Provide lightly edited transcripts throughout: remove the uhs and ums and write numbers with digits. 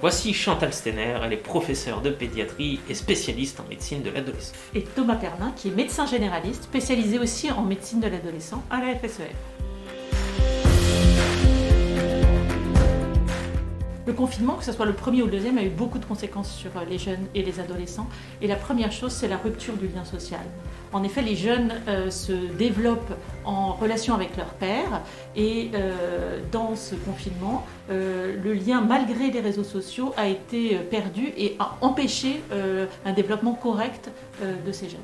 Voici Chantal Steiner, elle est professeure de pédiatrie et spécialiste en médecine de l'adolescent. Et Thomas Pernin, qui est médecin généraliste, spécialisé aussi en médecine de l'adolescent à la FSEF. Le confinement, que ce soit le premier ou le deuxième, a eu beaucoup de conséquences sur les jeunes et les adolescents. Et la première chose, c'est la rupture du lien social. En effet, les jeunes se développent en relation avec leur père et dans ce confinement, le lien, malgré les réseaux sociaux, a été perdu et a empêché un développement correct de ces jeunes.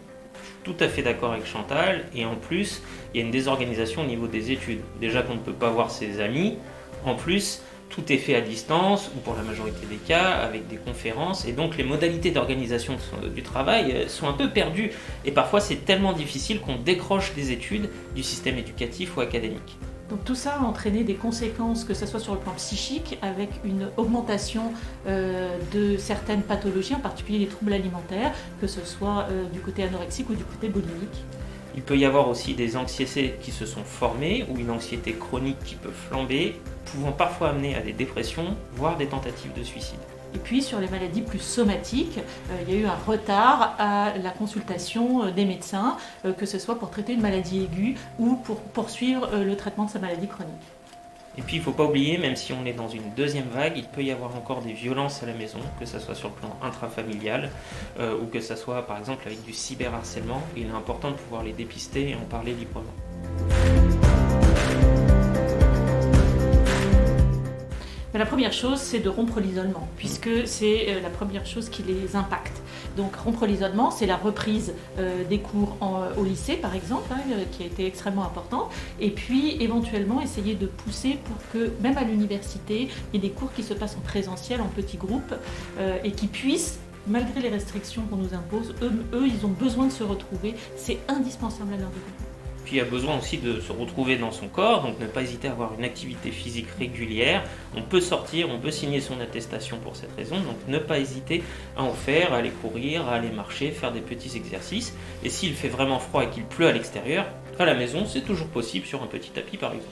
Tout à fait d'accord avec Chantal, et en plus, il y a une désorganisation au niveau des études. Déjà qu'on ne peut pas voir ses amis, en plus, tout est fait à distance, ou pour la majorité des cas, avec des conférences, et donc les modalités d'organisation du travail sont un peu perdues, et parfois c'est tellement difficile qu'on décroche des études du système éducatif ou académique. Donc tout ça a entraîné des conséquences, que ce soit sur le plan psychique, avec une augmentation de certaines pathologies, en particulier les troubles alimentaires, que ce soit du côté anorexique ou du côté bulimique. Il peut y avoir aussi des anxiétés qui se sont formées ou une anxiété chronique qui peut flamber, pouvant parfois amener à des dépressions, voire des tentatives de suicide. Et puis sur les maladies plus somatiques, il y a eu un retard à la consultation des médecins, que ce soit pour traiter une maladie aiguë ou pour poursuivre le traitement de sa maladie chronique. Et puis il ne faut pas oublier, même si on est dans une deuxième vague, il peut y avoir encore des violences à la maison, que ce soit sur le plan intrafamilial ou que ce soit par exemple avec du cyberharcèlement. Il est important de pouvoir les dépister et en parler librement. La première chose, c'est de rompre l'isolement, puisque c'est la première chose qui les impacte. Donc rompre l'isolement, c'est la reprise des cours au lycée, par exemple, qui a été extrêmement importante, et puis éventuellement essayer de pousser pour que, même à l'université, il y ait des cours qui se passent en présentiel, en petits groupes, et qui puissent, malgré les restrictions qu'on nous impose, eux, ils ont besoin de se retrouver, c'est indispensable à leur développement. Puis il y a besoin aussi de se retrouver dans son corps, donc ne pas hésiter à avoir une activité physique régulière. On peut sortir, on peut signer son attestation pour cette raison, donc ne pas hésiter à en faire, à aller courir, à aller marcher, faire des petits exercices. Et s'il fait vraiment froid et qu'il pleut à l'extérieur, à la maison, c'est toujours possible sur un petit tapis par exemple.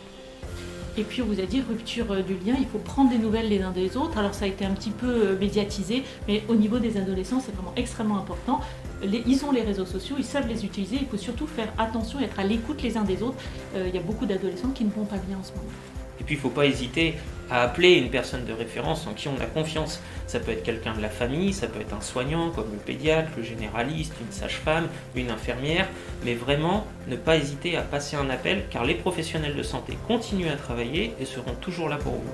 Et puis on vous a dit rupture du lien, il faut prendre des nouvelles les uns des autres. Alors ça a été un petit peu médiatisé, mais au niveau des adolescents, c'est vraiment extrêmement important. Ils ont les réseaux sociaux, ils savent les utiliser, il faut surtout faire attention et être à l'écoute les uns des autres. Il y a beaucoup d'adolescents qui ne vont pas bien en ce moment. Et puis il ne faut pas hésiter à appeler une personne de référence en qui on a confiance. Ça peut être quelqu'un de la famille, ça peut être un soignant comme le pédiatre, le généraliste, une sage-femme, une infirmière, mais vraiment ne pas hésiter à passer un appel car les professionnels de santé continuent à travailler et seront toujours là pour vous.